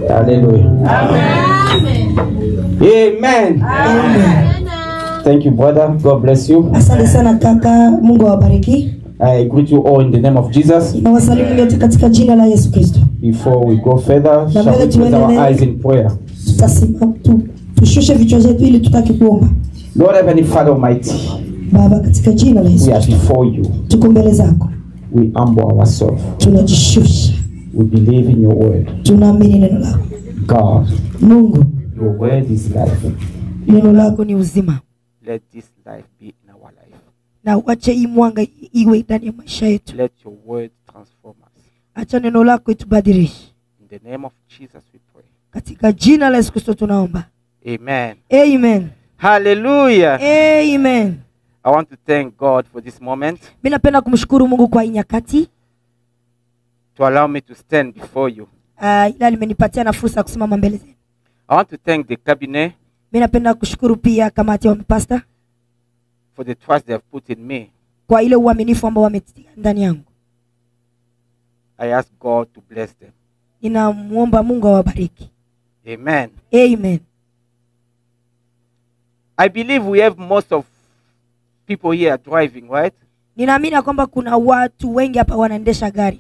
Hallelujah. Amen. Amen. Amen. Thank you, brother. God bless you. Asante sana kaka, Mungu awabariki. I greet you all in the name of Jesus. Na wasalimu nyote katika jina la Yesu Kristo. Before we go further, shall we close our eyes in prayer? Tutasimama tushushe vichwa zetu ili tutaki kuomba. Lord Heavenly Father Almighty, Baba, katika jina la Yesu we are before you. tuko mbele zako. We humble ourselves. Tunajishusha. We believe in your word. Tunaamini neno lako. God, Mungu, your word is life. neno lako ni uzima. Let this life be in our life. Na uache hii mwanga iwe ndani ya maisha yetu. Let your word transform us. Acha neno lako itubadilishe. In the name of Jesus we pray. Katika jina la Yesu Kristo tunaomba. Amen. Amen. Hallelujah. Amen. I want to thank God for this moment, Mimi napenda kumshukuru Mungu kwa hii nyakati. to allow me to stand before you. Ila limenipatia na fursa ya kusimama mbele zenu. I want to thank the cabinet Mimi napenda kushukuru pia kamati ya mapasta for the trust they have put in me. kwa ile uaminifu ambao wametia ndani yangu. I ask God to bless them. Ninamuomba Mungu awabariki. Amen. Amen. I believe we have most of people here driving, right? Ninaamini kwamba kuna watu wengi hapa wanaendesha gari.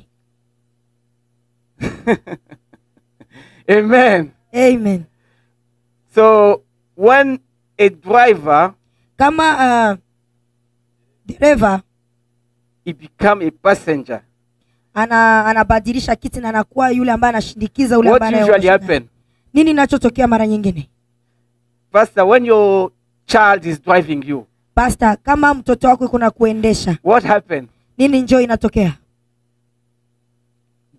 Amen. Amen. So when a driver, Kama dereva he become a passenger, anabadilisha kiti na anakuwa yule ambaye anashindikiza yule what ambaye usually happen? Nini ninachotokea mara nyingine? Pastor, when your child is driving you, Pastor, kama mtoto wako yuko na kuendesha, what happen? nini njoo inatokea?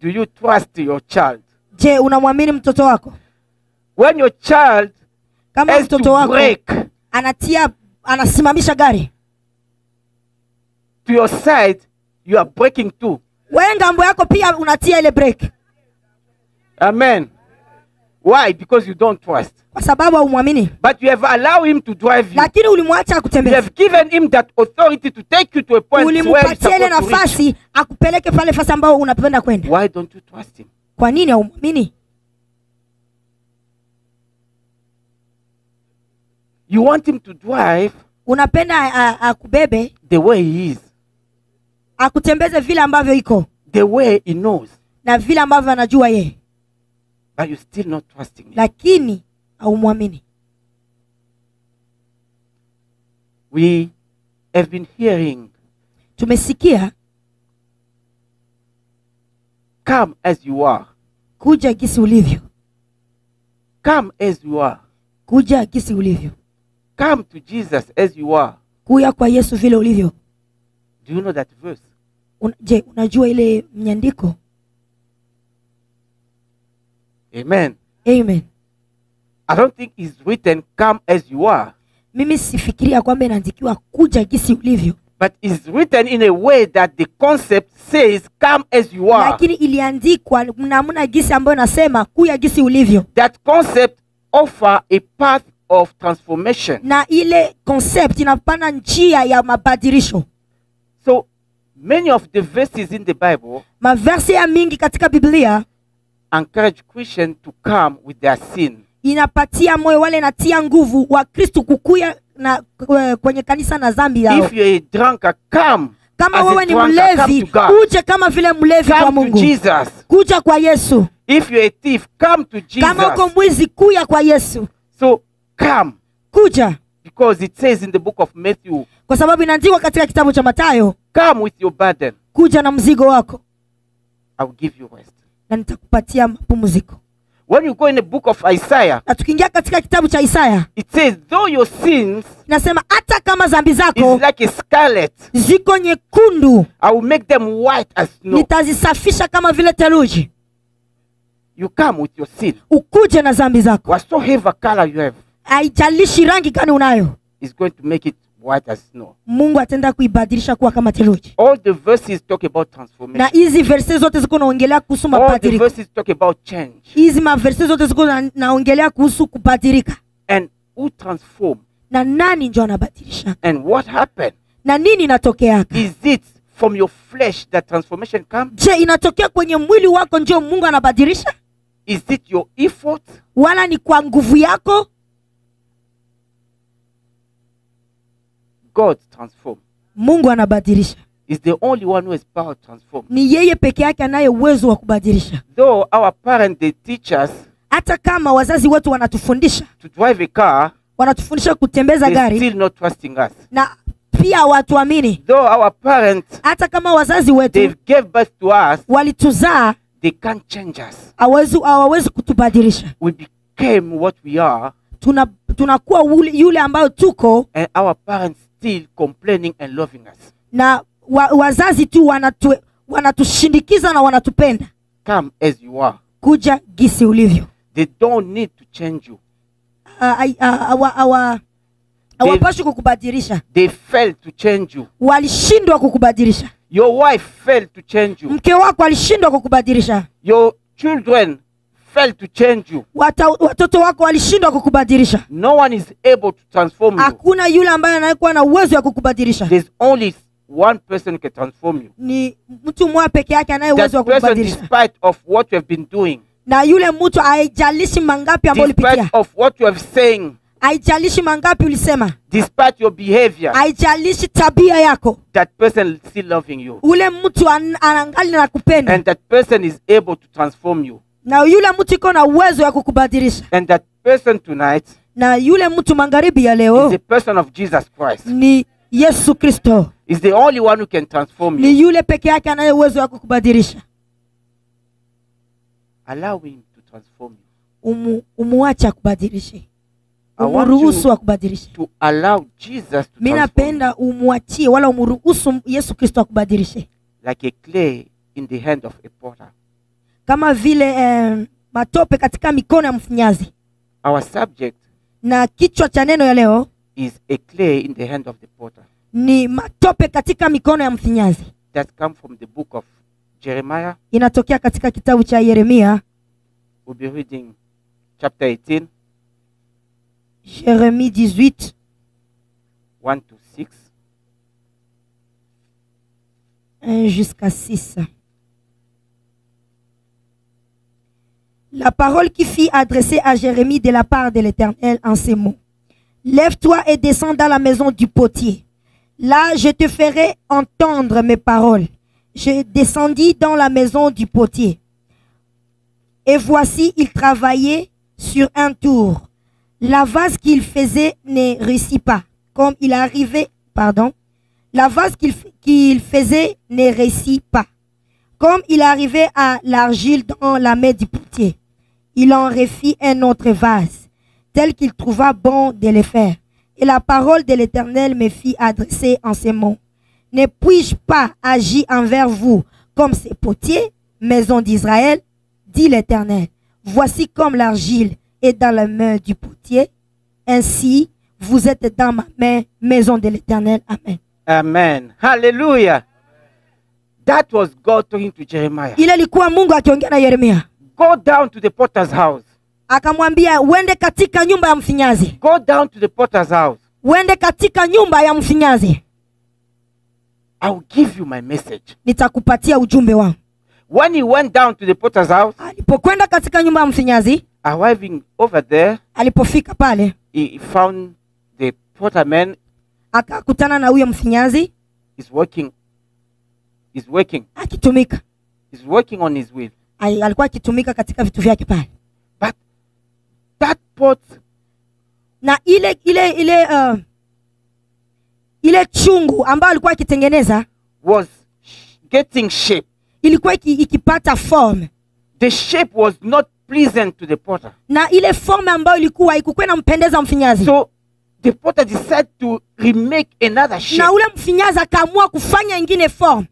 Do you trust your child? Je, unamwamini mtoto wako? When your child Kama has mtoto to wako brake anasimamisha gari, to your side, you are braking too. wewe ngambo yako pia unatia ile brake. Amen. Why? Because you don't trust. Kwa sababu haumwamini. But you have allowed him to drive you. Lakini ulimwacha You akutembeze. have given him that authority to take you to a point where he's Ulimpatia ile supposed to reach. nafasi akupeleke pale fasi ambao unapenda kwenda. Why don't you trust him? Kwa nini haumwamini? You want him to drive Unapenda akubebe, the way he is, akutembeze vile ambavyo iko the way he knows, na vile ambavyo anajua yeye. but you're still not trusting him. Lakini haumwamini. We have been hearing, Tumesikia come as you are. kuja gisi ulivyo. Come as you are. Kuja gisi ulivyo. Come to Jesus as you are. Kuya kwa Yesu vile ulivyo. Do you know that verse? Je, unajua ile mnyandiko? Amen. Amen. I don't think it's written, come as you are. Mimi sifikiria kwamba inaandikiwa kuja gisi ulivyo. But it's written in a way that the concept says, come as you are. Lakini iliandikwa namna gisi ambayo nasema kuya gisi ulivyo. That concept offer a path of transformation. Na ile concept inapana njia ya mabadilisho. So many of the verses in the Bible Maverse ya mingi katika Biblia encourage Christians to come with their sin. inapatia moyo wale natia nguvu wa Kristo kukuya na kwenye kanisa na dhambi yao. If you're a drunkard, come. Kama As a wewe ni drunkard, come mlevi, to God. uje kama vile mlevi kwa Come to Mungu. Jesus. Kuja kwa Yesu. If you're a thief, come to Kama uko Jesus. mwizi, kuya kwa Yesu. So come, Kuja. because it says in the book of Matthew, Kwa sababu inaandikwa katika kitabu cha Mathayo, come with your burden. kuja na mzigo wako I will give you rest. na nitakupatia mapumziko. When you go in the book of Isaiah, Na tukiingia katika kitabu cha Isaya, it says, though your sins inasema hata kama dhambi zako is like a scarlet, ziko nyekundu, I will make them white as snow. nitazisafisha kama vile theluji. You come with your sin. Ukuje na dhambi zako. Whatsoever color you have Haijalishi rangi gani unayo, is going to make it white as snow. Mungu atenda kuibadilisha kuwa kama theluji. All the verses talk about Na transformation. hizi verse zote ziko naongelea kuhusu All the mabadiliko. verses talk about change. Hizi maverse zote ziko naongelea kuhusu kubadilika. And who transform? na nani ndio anabadilisha? And what happened? Na nini inatokeaka? Is it from your flesh that transformation comes? Je, inatokea kwenye mwili wako ndio Mungu anabadilisha? Is it your effort? Wala ni kwa nguvu yako? God transforms. Mungu anabadilisha. Is the only one who has power to transform. Ni yeye peke yake anaye uwezo wa kubadilisha. Though our parents, they teach us Hata kama wazazi wetu wanatufundisha, to drive a car, wanatufundisha kutembeza they're gari, still not trusting us. na pia watuamini. Though our parents, Hata kama wazazi wetu they've gave birth to us, walituzaa, they can't change us. hawawezi kutubadilisha. We became what we are, Tunakuwa yule ambayo tuko, and our parents still complaining and loving us. na wazazi tu wanatushindikiza na wanatupenda. Come as you are. Kuja gisi ulivyo. They don't need to change you. Hawapashi kukubadilisha. They failed to change you. Walishindwa kukubadilisha. Your wife failed to change you. Mke wako alishindwa kukubadilisha. Your children failed to change you. Watoto wako walishindwa kukubadilisha. No one is able to transform you. Hakuna yule ambaye anayekuwa na uwezo wa kukubadilisha. There's only one person who can transform you. Ni mtu mmoja peke yake anaye uwezo wa That person, kukubadilisha. despite of what you have been doing, Na yule mtu haijalishi mangapi ambayo despite ulipitia, of what you have saying, haijalishi mangapi ulisema, despite your behavior, haijalishi tabia yako, that person is still loving you. ule mtu anangali na kupenda, And that person is able to transform you. na yule mtu iko na uwezo wa kukubadilisha. And that person tonight Na yule mtu magharibi ya is leo the person of Jesus Christ. ni Yesu Kristo. Is the only one who can transform you. Ni yule peke yake anaye uwezo wa kukubadilisha. Allow him to transform you. Umuacha kubadilishe. I want Umuruhusu you akubadilishe. to allow Jesus to Mimi transform napenda umuachie wala umuruhusu Yesu Kristo akubadilishe. like a clay in the hand of a potter. Kama vile matope katika mikono ya mfinyazi. Our subject Na kichwa cha neno ya leo is a clay in the hand of the potter. ni matope katika mikono ya mfinyazi. That come from the book of Jeremiah. Inatokea katika kitabu cha Yeremia. We'll be reading chapter 18, Jérémie 18, 1 to 6. 1 jusqu'à 6. La parole qui fut adressée à Jérémie de la part de l'Éternel en ces mots. Lève-toi et descends dans la maison du potier. Là, je te ferai entendre mes paroles. Je descendis dans la maison du potier. Et voici, il travaillait sur un tour. La vase qu'il faisait ne réussit pas. Comme il arrivait, la vase qu'il faisait ne réussit pas. Comme il arrivait à l'argile dans la main du potier, il en refit un autre vase, tel qu'il trouva bon de le faire. Et la parole de l'Éternel me fit adresser en ces mots. Ne puis-je pas agir envers vous comme ces potiers, maison d'Israël, dit l'Éternel. Voici comme l'argile est dans la main du potier, ainsi vous êtes dans ma main, maison de l'Éternel. Amen. Amen. Hallelujah. That was God talking to Jeremiah. Ile ilikuwa Mungu akiongea na Yeremia. Go down to the potter's house. Akamwambia uende katika nyumba ya mfinyazi. Go down to the potter's house. Uende katika nyumba ya mfinyazi. I will give you my message. Nitakupatia ujumbe wangu. When he went down to the potter's house, Alipokwenda katika nyumba ya mfinyazi, arriving over there, alipofika pale, he found the potterman akakutana na huyo mfinyazi is working. akitumika. He's working on his wheel. Alikuwa akitumika katika vitu vyake pale. But that pot, Na ile chungu ambayo alikuwa akitengeneza was getting shape. ilikuwa ikipata form. The shape was not pleasant to the potter. Na ile form ambayo ilikuwa inampendeza mfinyazi. So the potter decided to remake another shape. Na ule mfinyazi akaamua kufanya ingine form.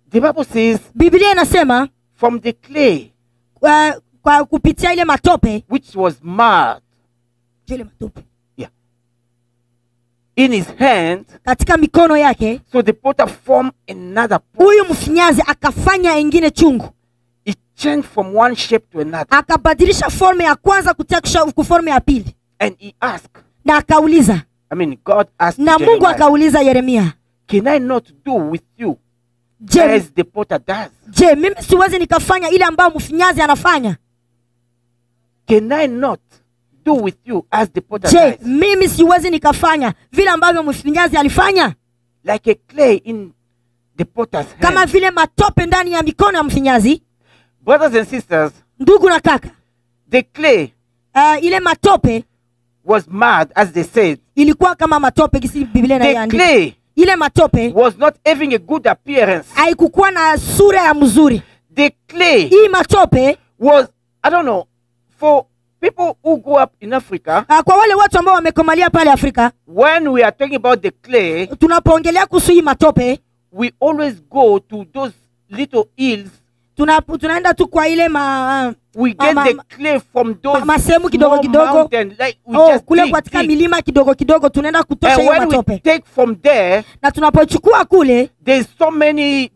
The Bible says, Biblia inasema from the clay, kwa kupitia ile matope, which was marred, ile matope in his hand, katika mikono yake, so the potter formed another pot. huyu mfinyazi akafanya ingine chungu. It changed from one shape to another. Akabadilisha form ya kwanza kutia kuform ya pili. And he asked, na akauliza, God asked na Mungu Jeremiah, akauliza Yeremia, can I not do with you je, as the potter does? je mimi siwezi nikafanya ile ambayo mfinyazi anafanya? Can I not do with you as the potter Je, does? mimi siwezi nikafanya vile ambavyo mfinyazi alifanya? Like a clay in the potter's Kama hand. vile matope ndani ya mikono ya mfinyazi. Brothers and sisters, Ndugu na kaka, the clay ile matope was mad, as they said. ilikuwa kama matope kisi Biblia The inaandika. clay Ile matope was not having a good appearance. haikukuwa na sura ya mzuri. The clay Hii matope was, I don't know, for people who grew up in Africa, kwa wale watu ambao wamekomalia pale Afrika, when we are talking about the clay, tunapoongelea kuhusu hii matope, we always go to those little hills. tunaenda tu kwa ile We get the clay from those masehemu kidogo small kidogo. mountains, like we just Kule dig, katika dig. milima kidogo kidogo tunaenda kutosha And hiyo when we matope. take from there, Na tunapochukua kule, there's so many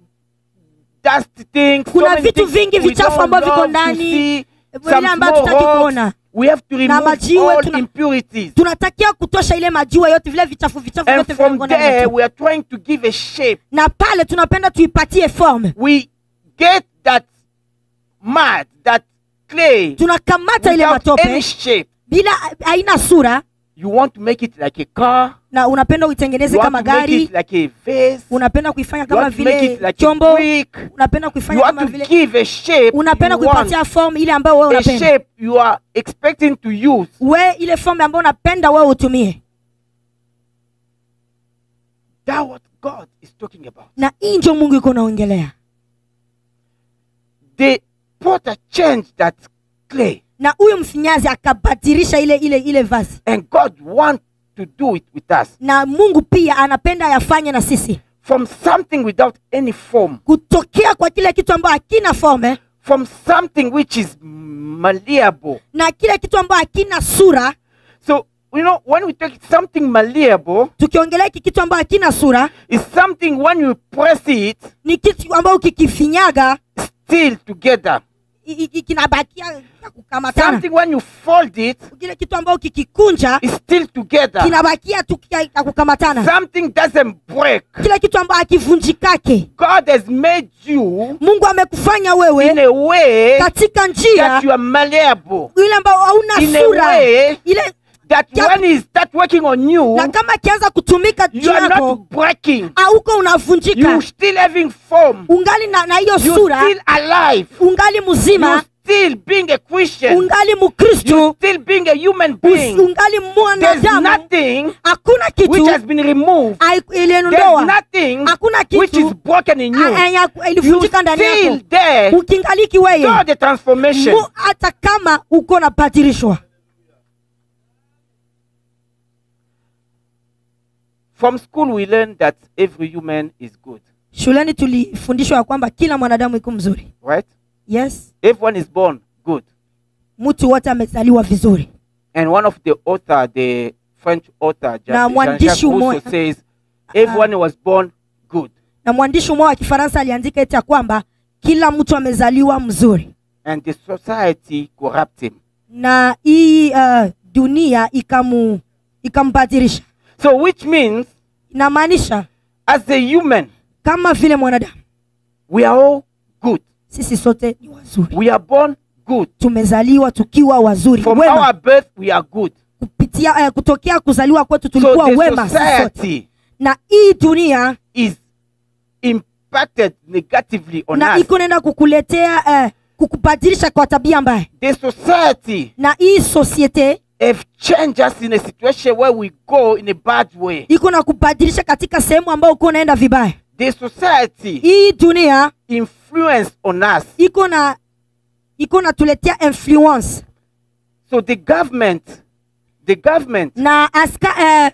dust things, so kuna many vitu things vingi we vichafu don't ambavyo viko love to ndani, see, vile some ambavyo small tutaki rocks. kuona. We have to remove majiwe all tuna- impurities. Tunatakia kutosha ile majiwa yote, vile vichafu vichafu And vyote from viko ndani there, ya we are trying to give a shape. na pale tunapenda tuipatie form. We get that mud, that clay, Tunakamata ile without any matope shape. bila haina sura, You want to make it like a car. na unapenda You uitengeneze want kama to make gari, it like a vase. unapenda kuifanya You kama want to make vile it like a chombo, brick. unapenda You kuifanya want kama to vile, give a shape. unapenda You want kuipatia form ile ambayo wewe a unapenda. shape you are expecting to use. Ile form ambayo unapenda wewe utumie. That's what God is talking about. Na hii ndio Mungu yuko naongelea. The potter changed that clay, Na huyu mfinyazi akabadilisha ile vazi. and God wants to do it with us. Na Mungu pia anapenda yafanye na sisi. From something without any form, Kutokea kwa kile kitu ambacho hakina form, from something which is malleable. na kile kitu ambacho hakina sura. So, when we take something malleable, Tukiongelea hiki kitu ambacho hakina sura, it's something when you press it, ni kitu ambacho ukikifinyaga still together. kinabakia kukamatana. Something when you fold it, Kile kitu ambacho ukikikunja it's still together. kinabakia tu kukamatana. Something doesn't break. Kile kitu ambacho hakivunjikake. God has made you Mungu amekufanya in wewe a way katika njia that you are malleable. ile ambayo hauna In a sura. way Ile that when he start working on you, na kama kianza kutumika juu you are yako, not breaking. hauko unavunjika. You still having form. Ungali na hiyo You sura, still alive. ungali You mzima, still being a Christian. ungali You Mkristo, still being a human being. ungali There's mwanadamu. nothing Hakuna which kitu has been removed. There's iliondoa, nothing hakuna which is kitu broken in you. You ilivunjika ndani still yako. there. Ukingaliki wewe, God, the transformation. hata kama uko na badilishwa. From school we learn that every human is good. Shuleni tulifundishwa ya kwamba kila mwanadamu iko mzuri. Right? Yes, Everyone is born good. mtu wote amezaliwa vizuri. And one of the author, the French author, mwandishi Jean-Jacques Rousseau, mmoja- says, everyone was born good. Na mwandishi mmoja wa Kifaransa aliandika eti ya kwamba kila mtu amezaliwa mzuri. And the society corrupt him. Na hii dunia ikambadilisha. So which means, Inamaanisha as a human, kama vile mwanadamu, we are all good. sisi sote ni wazuri. We are born good. Tumezaliwa tukiwa wazuri, From wema. our birth, we are good. Kupitia kutokea kuzaliwa kwetu So tulikuwa the wema sisi sote. society Na hii dunia is impacted negatively on na us. iko nenda kukuletea kukubadilisha kwa tabia mbaya. The society Na hii societe have changed us in a situation where we go in a bad way. iko na kubadilisha katika sehemu ambayo uko unaenda vibaya. The society Hii dunia influence on us. iko na tuletea influence. So the government, Na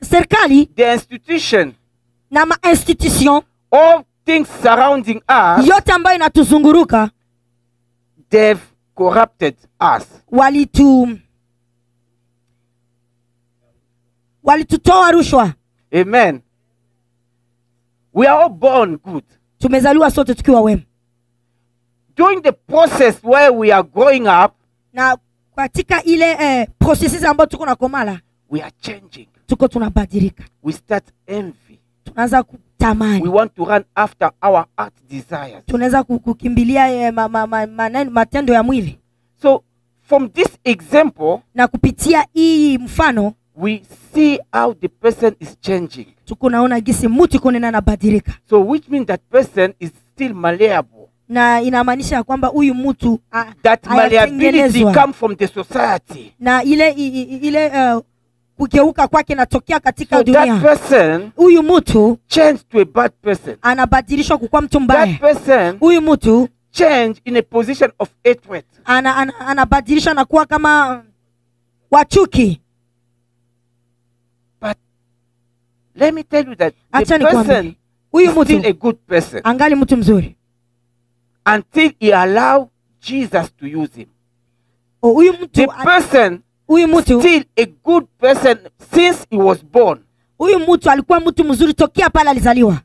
serikali the institution, na ma-institution all things surrounding us, yote ambayo inatuzunguruka they've corrupted us. walitutoa rushwa. Amen. We are all born good. Tumezaliwa sote tukiwa wema. During the process where we are growing up, Na katika ile processes ambayo tuko na komala, we are changing. tuko tunabadilika, We start envy. tunaanza We kutamani, want to run after our heart desires. tunaanza kukimbilia matendo ya mwili. So from this example, Na kupitia hii mfano we see how the person is changing. tuko naona gisi mtu iko nena nabadilika, So which means that person is still malleable. na inamaanisha ya kwamba huyu mtu That malleability hayatengenezwa. comes from the society. Na ile kugeuka kwake natokea katika So that dunia. person Huyu mtu changed to a bad person. anabadilishwa kukuwa mtu That mbaya. person Huyu mtu changed in a position of hatred. anabadilishwa na kuwa kama wachuki. But let me tell you that the Acha person nikwambie, huyu is still mtu a good person angali mtu mzuri. until he allow Jesus to use him. Huyu The mtu person huyu mtu still a good person since he was born. huyu mtu alikuwa mtu mzuri tokea pale alizaliwa.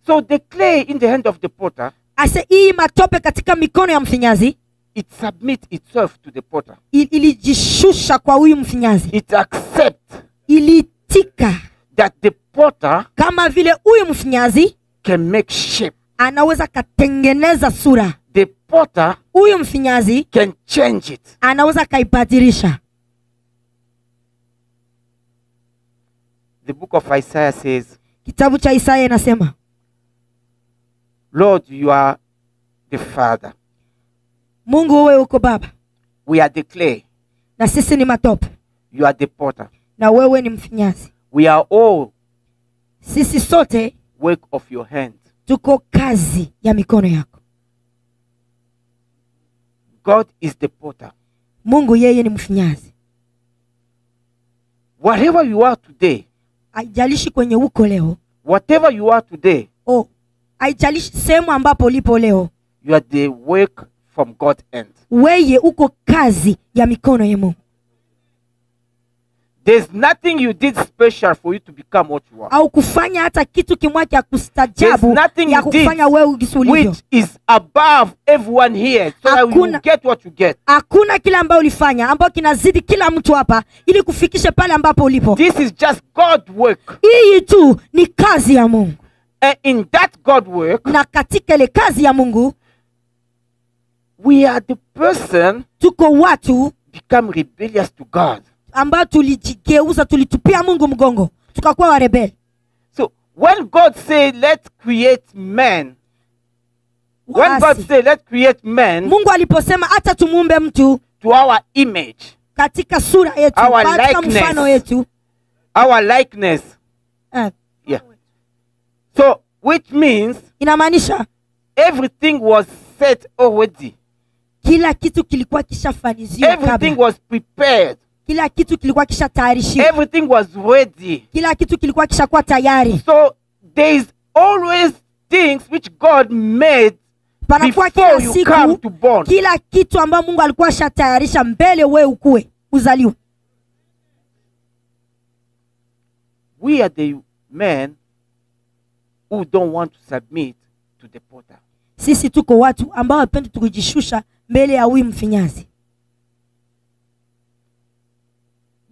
So the clay in the hand of the potter, Ase hii matope katika mikono ya mfinyazi it submits itself to the potter. ilijishusha kwa huyu mfinyazi, It accepts ilitika that the potter kama vile huyu mfinyazi can make shape. anaweza katengeneza sura, The potter huyu mfinyazi can change it. anaweza kaibadilisha. The book of Isaiah says, Kitabu cha Isaya inasema, Lord, you are the Father. Mungu wewe uko baba We are the clay. na sisi ni matope, You are the potter. na wewe ni mfinyazi. We are all Sisi sote work of your hand. tuko kazi ya mikono yako. God is the potter. Mungu yeye ni mfinyazi. Wherever you are today, Haijalishi kwenye uko leo, whatever you are today, haijalishi sehemu ambapo ulipo leo, you are the work from God's end. weye uko kazi ya mikono ya Mungu. There's nothing you did special for you to become what you are. Au kufanya hata kitu kimwa cha There's kustajabu nothing ya you did kufanya wewe gisi ulivyo. which is above everyone here, so that you Hakuna- get what you get. Hakuna kile ambayo ulifanya ambayo kinazidi kila mtu hapa ili kufikisha pale ambapo ulipo. This is just God's work. Hii tu ni kazi ya Mungu, And in that God work, na katika ile kazi ya Mungu we are the person tuko watu become rebellious to God. ambao tulijigeuza, tulitupia Mungu mgongo, tukakuwa warebeli. So when God said, let's create man, when God Waasi. said, let's create man Mungu aliposema hata tumuumbe mtu to our image, katika sura yetu, Our katika likeness. mfano wetu, our likeness, yeah. So which means inamaanisha everything was set already. kila kitu kilikuwa kishafaniziwa Everything kabla. was prepared. Kila kitu kilikuwa kishatayarishiwa. Everything was ready. Kila kitu kilikuwa kishakuwa tayari. So there is always things which God made Panakuwa before kila you come siku to born. kila kitu ambayo Mungu alikuwa ashatayarisha mbele wewe ukue uzaliwe. We are the men who don't want to submit to the potter. Sisi tuko watu ambao wapendi tukijishusha mbele ya huyu mfinyazi.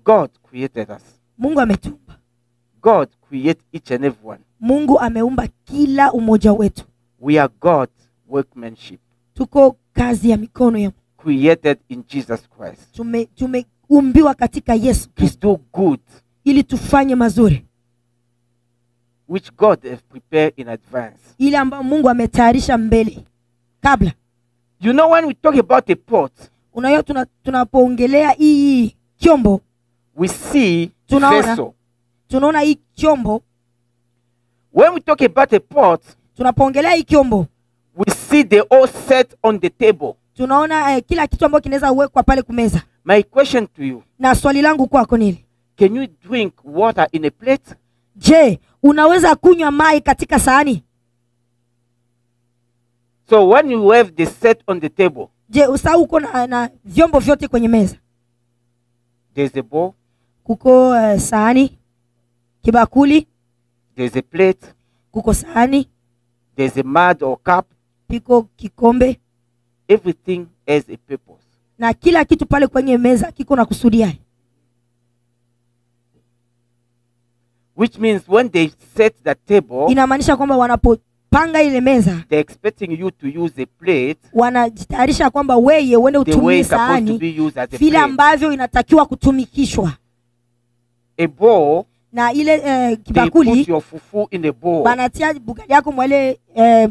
God created us. Mungu ametumba. God created each and every one. Mungu ameumba kila umoja wetu. We are God's workmanship, Tuko kazi ya mikono ya created in Jesus Christ tumeumbiwa katika Yesu to Kristo do good, ili tufanye mazuri, which God has prepared in advance. ile ambayo Mungu ametayarisha mbele kabla. You know, when we talk about a pot, Unajua tunapoongelea hii chombo, we see Tunaona. vessel. tunaona hii chombo, When we talk about a pot, tunapoongelea hii chombo we see they all set on the table. tunaona kila kitu ambacho kinaweza kuwekwa pale kumeza. My question to you, Na swali langu kwako nini? can you drink water in a plate? Je, unaweza kunywa mai katika sahani? So when you have the set on the table, Je, usahau uko na vyombo vyote kwenye meza? there's a bowl, Kuko sahani, kibakuli, there's a plate, kuko sahani, there's a mug or cup. piko kikombe, Everything has a purpose. na kila kitu pale kwenye meza kiko na kusudia. Which means when they set the table, Inamaanisha kwamba wanapopanga ile meza they're expecting you to use a plate wanajitayarisha kwamba wewe uende the way utumie it's supposed to sahani be used as a vile plate. ambavyo inatakiwa kutumikishwa. A bowl, Na ile they put kibakuli your fufu in a bowl. banatia bugali yako mwele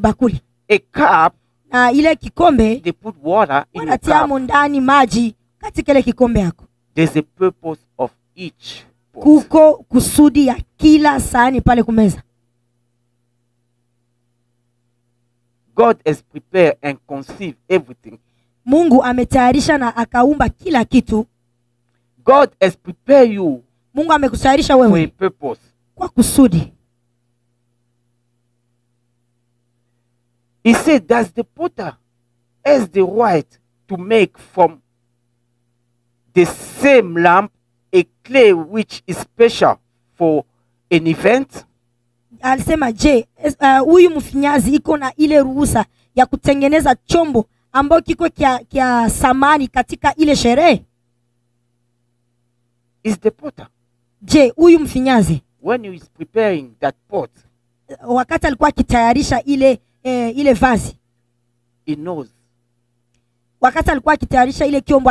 bakuli. A cup, Na ile kikombe they put water in the wanatia cup. mo ndani maji katika ile kikombe yako. There's a purpose of each pot. Kuko kusudi ya kila sahani pale kumeza. God has prepared and conceived everything. Mungu ametayarisha na akaumba kila kitu. God has prepared you Mungu amekutayarisha for a wewe purpose. kwa kusudi. He said, does the potter has the right to make from the same lamp a clay which is special for an event? Alisema je, huyu mfinyazi iko na ile ruhusa ya kutengeneza chombo ambayo kiko kia samani katika ile sherehe? Is the potter, Je, huyu mfinyazi when he is preparing that pot, wakati alikuwa akitayarisha ile vazi, he knows wakati alikuwa akitayarisha ile kiombo,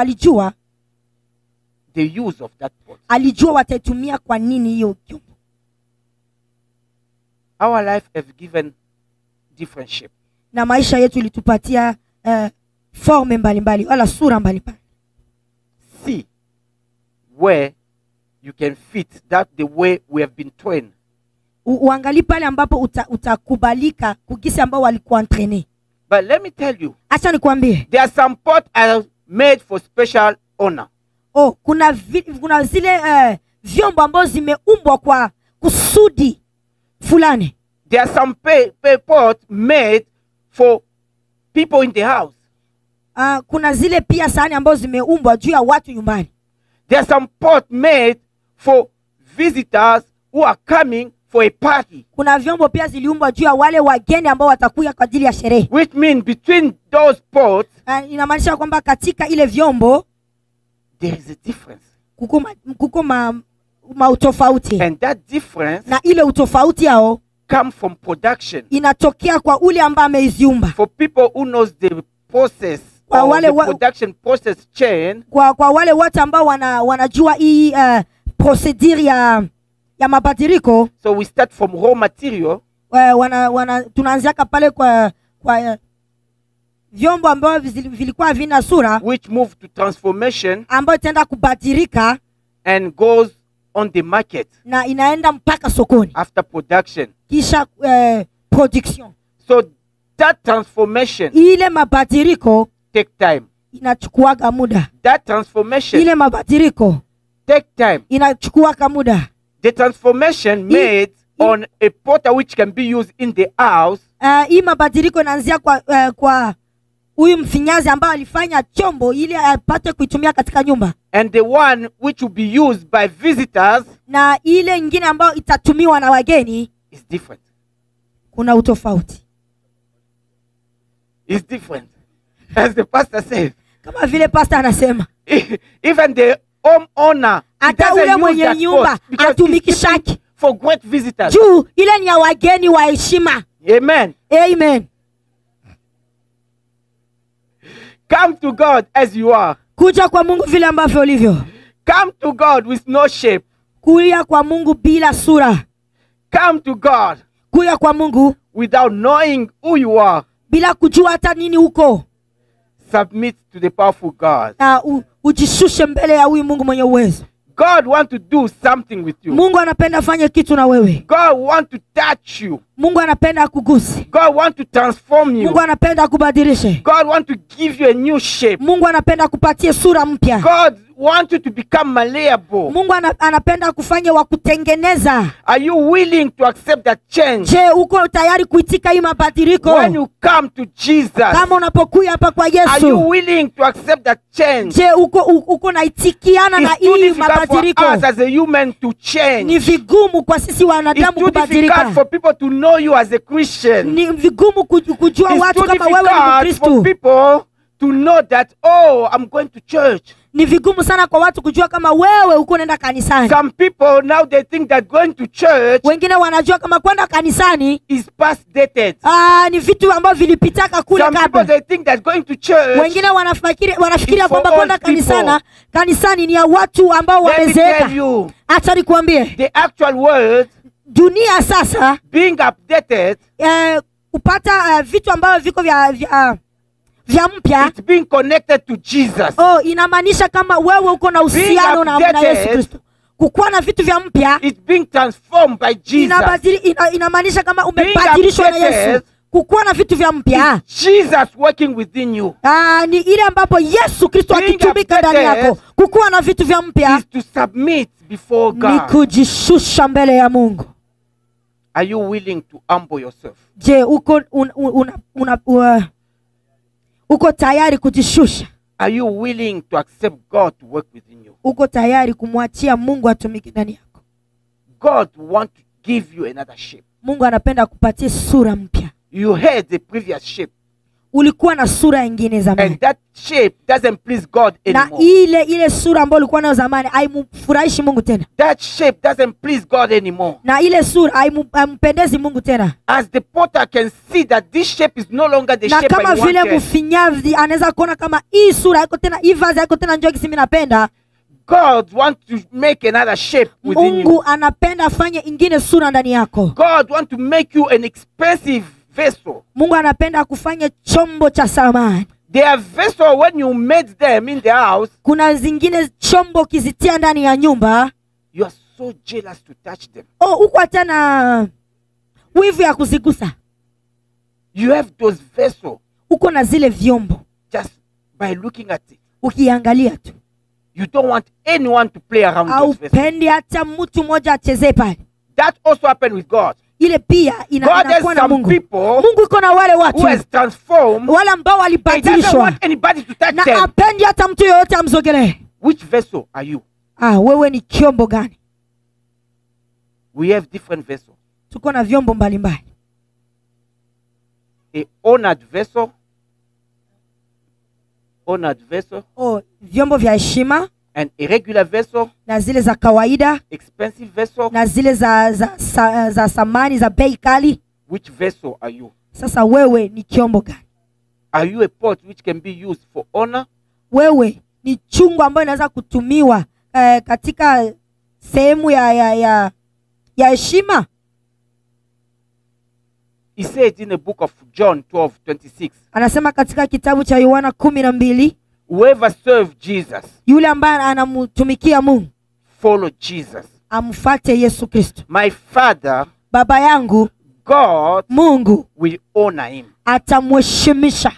the use of that pot. alijua wataitumia kwa nini hiyo kiombo. Our life have given different shape. Na maisha yetu ilitupatia forme mbalimbali wala sura mbalimbali. See where you can fit that the way we have been trained. Uangalie pale ambapo utakubalika kugisi ambao walikuwa entraîné. But let me tell you, Acha nikwambie, there are some pots are made for special honor. kuna zile vyombo ambazo zimeumbwa kwa kusudi fulani. There are some pots made for people in the house. Kuna zile pia sahani ambazo zimeumbwa juu ya watu nyumbani. There are some pots made for visitors who are coming for a party. Kuna vyombo pia ziliumbwa juu ya wale wageni ambao watakuja kwa ajili ya sherehe. Which means between those pots, Inamaanisha kwamba katika ile vyombo there is a difference. kuko utofauti. And that difference Na ile utofauti yao come from production. inatokea kwa ule ambaye ameiziumba. For people who knows the process Kwa or wale the production process chain, kwa wale wote ambao wanajua hii procedure ya mabadiliko. so we start from raw material, Tunaanzia pale kwa vyombo ambavyo vilikuwa vina sura, which move to transformation ambayo itaenda kubadilika and goes on the market na inaenda mpaka sokoni after production. kisha production. So that transformation Ile mabadiliko take time. inachukuaga muda. That transformation Ile mabadiliko take time. inachukuaga muda. The transformation made on a potter which can be used in the house, Hii mabadiliko inaanzia kwa huyu mfinyazi ambaye alifanya chombo ili apate kuitumia katika nyumba, and the one which will be used by visitors na ile nyingine ambayo itatumiwa na wageni. is different. Kuna utofauti. It's different. As the pastor says, Kama vile pastor anasema, even the homeowner, he hata doesn't ule use mwenye that nyumba pot because it's atumikishaki for great visitors. juu ile ni ya wageni wa heshima. Amen. Amen. Come to God as you are. Kuja kwa Mungu vile ambavyo ulivyo. Come to God with no shape. Kuja kwa Mungu bila sura. Come to God Kuja kwa Mungu without knowing who you are. bila kujua hata nini uko. Submit to the powerful God. Na ujishushe mbele ya huyu Mungu mwenye uwezo. God wants to do something with you. Mungu anapenda afanye kitu na wewe. God wants to touch you. Mungu anapenda akuguse. God wants to transform you. Mungu anapenda akubadilishe. God wants to give you a new shape. Mungu anapenda akupatie sura mpya. God wants you to become malleable. Mungu anapenda kufanya wa kutengeneza. Are you willing to accept that change? Je, uko tayari kuitika hii mabadiliko? When you come to Jesus, Kama unapokuja hapa kwa are you Yesu, willing to accept that change? je, uko naitikiana na It's too hii difficult for mabadiliko? us as a human to change. Ni vigumu kwa sisi It's wanadamu too difficult kubadilika. for people to know you as a Christian. Ni vigumu kujua It's watu too kama wewe ni difficult for Mkristo. people to know that, oh, I'm going to church. Ni vigumu sana kwa watu kujua kama wewe uko nenda kanisani. Some people now they think that going to church Wengine wanajua kama kwenda kanisani is past dated. ni vitu ambavyo vilipitaka kule Some people kabla. they think that going to church. Wengine wanafikiria It's for kwamba kwenda old kanisani ni ya watu ambao Let me wamezeeka. tell you, Acha nikwambie, the actual world dunia sasa being updated, kupata vitu ambavyo viko vya mpya, it's being connected to Jesus. inamaanisha kama wewe uko na uhusiano na Yesu Kristo. Kukuwa na vitu vya mpya It's being transformed by Jesus. inamaanisha kama umebadilishwa na Yesu. Kukuwa na vitu vya mpya It's Jesus working within you. ni ile ambapo Yesu Kristo Being akitumika ndani updated yako. Kukuwa na vitu vya mpya Is to submit before ni God. kujishusha mbele ya Mungu. Are you willing to humble yourself? Je, uko tayari kujishusha? Are you willing to accept God to work within you? Uko tayari kumwachia Mungu atumike ndani yako? God wants to give you another shape. Mungu anapenda kupatia sura mpya. You had the previous shape, Ulikuwa na sura nyingine zamani, and that shape doesn't please God na anymore. ile sura ambayo ulikuwa nayo zamani haimfurahishi Mungu tena, That shape doesn't please God anymore. na ile sura haimpendezi Mungu tena. As the potter can see that this shape is no longer the Na shape kama I vile wanted, mfinyazi anaweza kuona kama hii sura haiko tena, hii vazi haiko tena njoo kisi mimi napenda, God wants to make another shape within you. Mungu anapenda afanye ingine sura ndani yako. God wants to make you an expensive vessel. Mungu anapenda kufanya chombo cha samani. They are vessels when you made them in the house, Kuna zingine chombo kizitia ndani ya nyumba, you are so jealous to touch them. uko tena wivu ya kuzigusa. You have those vessels Uko na zile vyombo, just by looking at it. ukiangalia tu You don't want anyone to play around those vessels. aupendi hata mtu mmoja achezee pale. That also happened with God. Ile pia God has inakuwa na some Mungu. people Mungu iko na wale who watu has transformed. wale ambao He doesn't walibadilishwa want anybody to touch na them. apendi hata mtu yoyote amzogelee. Which vessel are you? Wewe ni chombo gani? We have different vessels. Tuko na vyombo mbalimbali. A honored vessel, Vyombo vya heshima an irregular vessel, na zile za kawaida expensive vessel. na zile za samani za bei kali. Which vessel are you? Sasa wewe ni chombo gani? Are you a pot which can be used for honor? Wewe ni chungu ambayo inaweza kutumiwa katika sehemu ya heshima. He said in the book of John 12:26, Anasema katika kitabu cha Yohana 12, whoever serves Jesus, yule ambaye anamtumikia Mungu follow Jesus. amfuate Yesu Kristo. My Father, Baba yangu God, Mungu will honor him. atamheshimisha.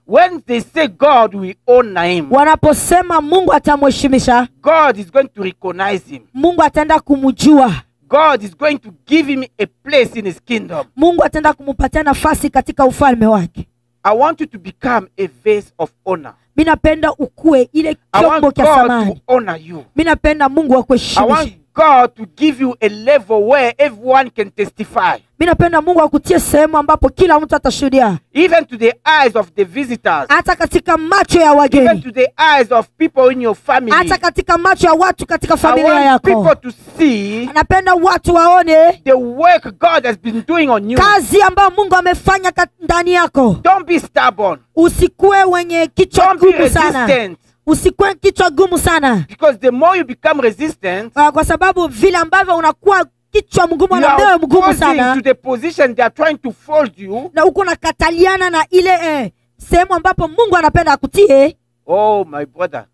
When they say God will honor him, Wanaposema Mungu atamheshimisha, God is going to recognize him. Mungu ataenda kumjua. God is going to give him a place in his kingdom. Mungu ataenda kumupatia nafasi katika ufalme wake. I want you to become a vase of honor. Mimi napenda ukue ile I chombo want cha God to samani. honor you. Mimi napenda Mungu I want akuheshimishe. God to give you a level where everyone can testify. Mimi napenda Mungu akutie sehemu ambapo kila mtu atashuhudia, Even to the eyes of the visitors. hata katika macho ya Even wageni, to the eyes of people in your family. hata katika macho ya watu katika I familia want yako. people to see Napenda watu waone the work God has been doing on you. kazi ambayo Mungu amefanya ndani yako. Don't be stubborn. Usikue wenye kichwa Don't be gumu sana. resistant. Usikue kichwa gumu sana. Because the more you become resistant, Kwa sababu vile ambavyo unakuwa kichwa mgumu you na moyo are mgumu causing sana, to the position they are trying to fold you. na uko nakataliana na ile sehemu ambapo Mungu anapenda akutie. Oh, my brother,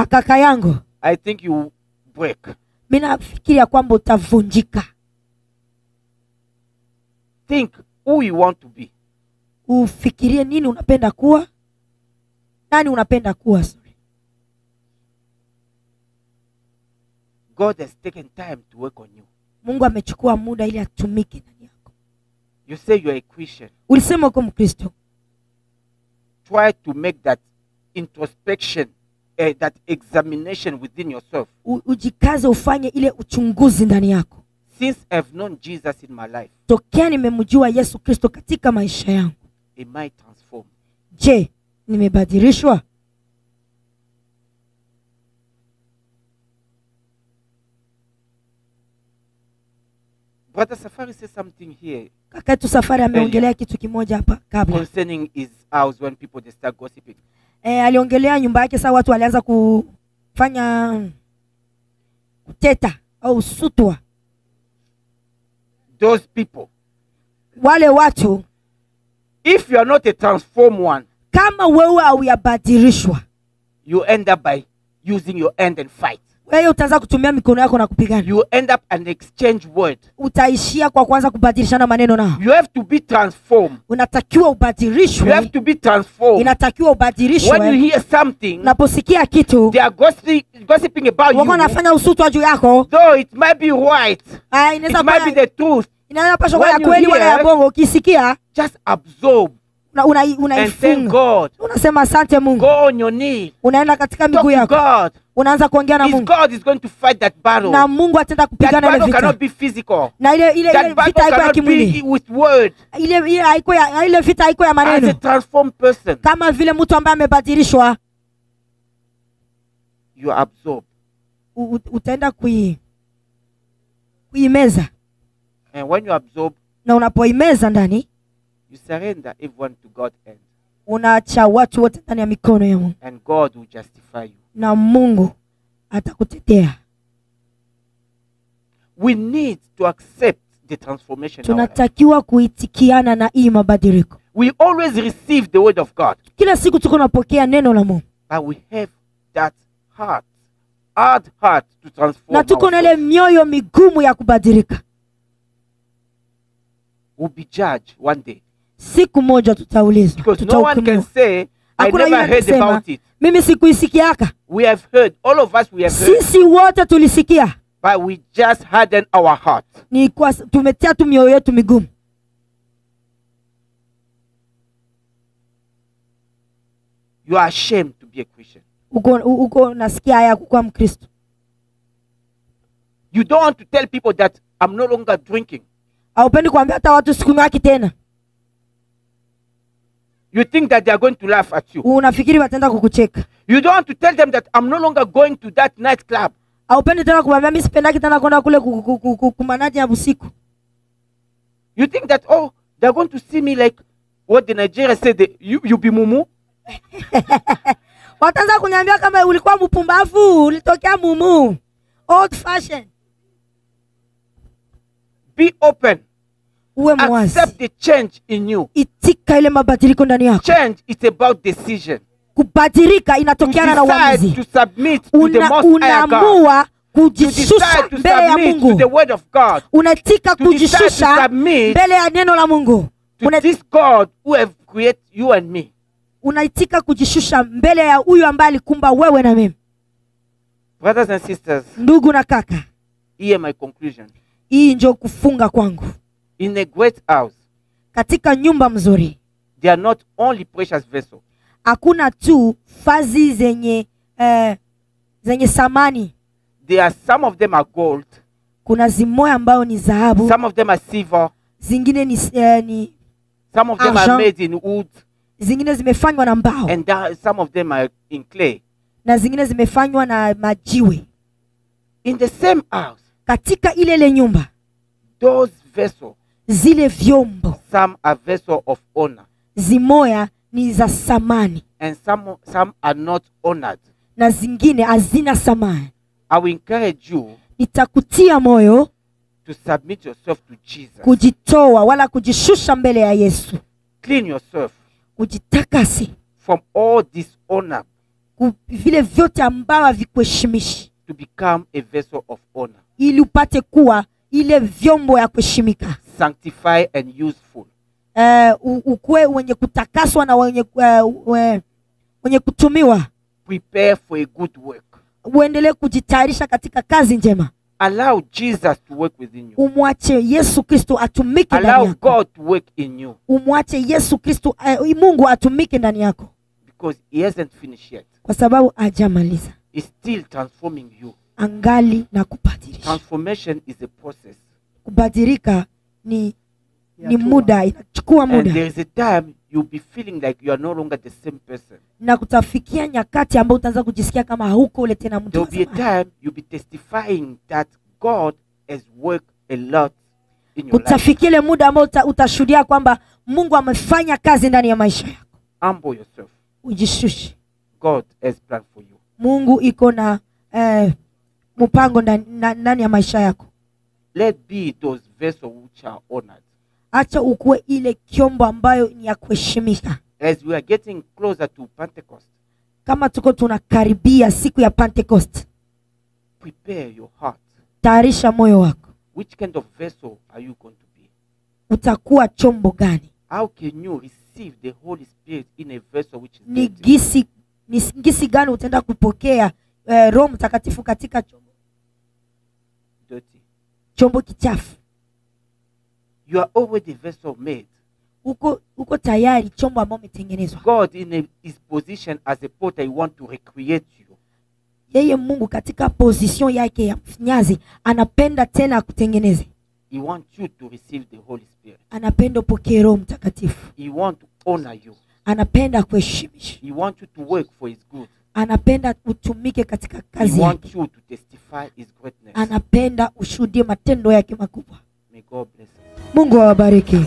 Kaka yangu, I think you break. mimi nafikiria kwamba utavunjika. Think who you want to be. Ufikirie nini unapenda kuwa, nani unapenda kuwa. God has taken time to work on you. Mungu amechukua muda ili atumike ndani yako. You say you are a Christian. Ulisema uko Mkristo. Try to make that introspection, that examination within yourself. Ujikaze ufanye ile uchunguzi ndani yako. Since I've known Jesus in my life, Tokea nimemjua Yesu Kristo katika maisha yangu, am I transformed? Je, nimebadilishwa? Brother Safari says something here Kaka tu Safari ameongelea kitu kimoja hapa kabla. concerning his house when people they start gossiping. Aliongelea nyumba yake saa watu walianza kufanya kuteta au sutwa. Those people, Wale watu, if you are not a transformed one, kama wewe hauyabadilishwa, you end up by using your hand and fight. wewe utaanza kutumia mikono yako na kupigana. You end up and exchange word. Utaishia kwa kwanza kubadilishana maneno nao. You have to be transformed. Unatakiwa You ubadilishwe. have to be transformed. Inatakiwa When you ubadilishwe. hear something, Unaposikia kitu they are gossiping about wako you. wanafanya usutwa juu yako, Though it might be right, inaweza it might be kuwa the truth. inaweza pasha kuwa ya When you kweli wala ya hear- bongo. Ukisikia Just absorb and thank unaifunga, God. unasema asante Mungu, Go on your knee. unaenda katika Talk miguu to yako, God. unaanza kuongea na His Mungu, God is going to fight that battle. na Mungu ataenda That kupigana ile battle vita, cannot be physical. na ile That vita battle haiko ya cannot kimwili, be with word. ile vita haiko ya As a maneno. transformed person, Kama vile mtu ambaye amebadilishwa, you absorb. utaenda kuimeza, And when you absorb, na unapoimeza ndani, you surrender everyone to God's hand. unaacha watu wote ndani ya mikono ya Mungu, And God will justify you. na Mungu atakutetea. We need to accept the transformation. in our life. Tunatakiwa kuitikiana na hii mabadiliko. We always receive the word of God, Kila siku tuko napokea neno la Mungu, but we have that hard heart to transform. na tuko na ile ourselves. mioyo migumu ya kubadilika. We'll be judged one day. Siku moja tutaulizwa, Because no one can tutahukumiwa. say, I Hakuna never yule heard atasema, about it. mimi sikuisikiaka. We have heard, all of us we have heard, Sisi wote tulisikia, but we just hardened our heart. ni kwa tumetia tu mioyo yetu migumu. You are ashamed to be a Christian. Uko nasikia haya kuwa Mkristo. You don't want to tell people that I'm no longer drinking. Haupendi kuambia hata watu sikunywaki tena. You think that they are going to laugh at you. Unafikiri wataenda kukucheka. You don't want to tell them that I'm no longer going to that nightclub. Haupendi tena kumwambia mimi sipendaki tena kwenda kule kumanaji ya usiku. You think that, oh, they're going to see me like what the Nigerians say, you be mumu. Wataanza kuniambia kama ulikuwa mpumbavu, ulitokea mumu. Old fashion. Be open. Uwe mwazi. Accept the change in you. Itika ile mabadiliko ndani yako. Change is about decision. Kubadilika To inatokeana na decide uamuzi. to submit to the most high God. Unaamua To kujishusha decide to mbele ya submit to Mungu. the word of God. Unatika To decide to kujishusha submit mbele ya neno la Mungu. to this God who have created you and me. Unaitika kujishusha mbele ya huyu ambaye alikumba wewe na mimi. Brothers and sisters, Ndugu na kaka, hear my conclusion. hii ndio kufunga kwangu. In a great house, Katika nyumba mzuri, they are not only precious vessels. hakuna tu fazi zenye samani. There are some of them are gold, Kuna zimoya ambao ni dhahabu, some of them are silver, zingine ni some of them are Argent. made in wood, zingine zimefanywa na mbao, and some of them are in clay. na zingine zimefanywa na majiwe. In the same house, Katika ile nyumba, those vessels, zile vyombo some are vessels of honor, zimoya ni za samani and some are not honored. na zingine hazina samani. I will encourage you Nitakutia moyo to submit yourself to Jesus. kujitoa wala kujishusha mbele ya Yesu. Clean yourself Kujitakasi from all dishonor vile vyote ambavyo havikuheshimishi, to become a vessel of honor, ili upate kuwa ile vyombo ya kuheshimika. sanctified and useful. Ukue wenye kutakaswa na wenye kutumiwa. Prepare for a good work. Uendelee kujitayarisha katika kazi njema. Allow Jesus to work within you. Umwache Yesu Kristo atumike ndani Allow yako. God to work in you, Umwache Yesu Kristo, Mungu atumike ndani yako, because He hasn't finished yet. kwa sababu hajamaliza, He's still transforming you. angali na kubadilisha. Transformation is a process. Kubadilika ni ni muda, inachukua And muda, there is a time you'll be feeling like you are no longer the same person. na kutafikia nyakati ambapo utaanza kujisikia kama hauko ule tena mtu wa There'll be a zamani. time you'll be testifying that God has worked a lot in your life. Kutafikia ile muda ambao utashuhudia kwamba Mungu amefanya kazi ndani ya maisha yako. Humble yourself. Ujishushe. God has planned for you. Mungu iko na mpango ndani ya maisha yako. Let be those vessels which are honored. Acha ukuwe ile kyombo ambayo ni ya kuheshimika. As we are getting closer to Pentecost, Kama tuko tunakaribia siku ya Pentecost, prepare your heart. tayarisha moyo wako. Which kind of vessel are you going to be? Utakuwa chombo gani? How can you receive the Holy Spirit in a vessel which is Ni dirty? gisi gani utaenda kupokea Roho Mtakatifu katika Dirty. chombo kichafu? You are already a vessel made. Uko tayari chombo ambao umetengenezwa. God in his position as a potter, he want to recreate you. Yeye Mungu katika position yake ya mfinyazi anapenda tena akutengeneze. He wants you to receive the Holy Spirit. Anapenda upokee Roho Mtakatifu. He wants to honor you. Anapenda kuheshimisha. He wants you to work for his good. Anapenda utumike katika He kazi wants yake. you to testify his greatness. Anapenda ushuhudie matendo yake makubwa. May God bless you. Mungu awabariki.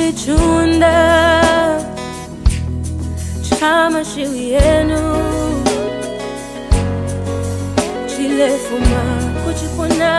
Kulichunda chama shilienu chilefuma kuchipona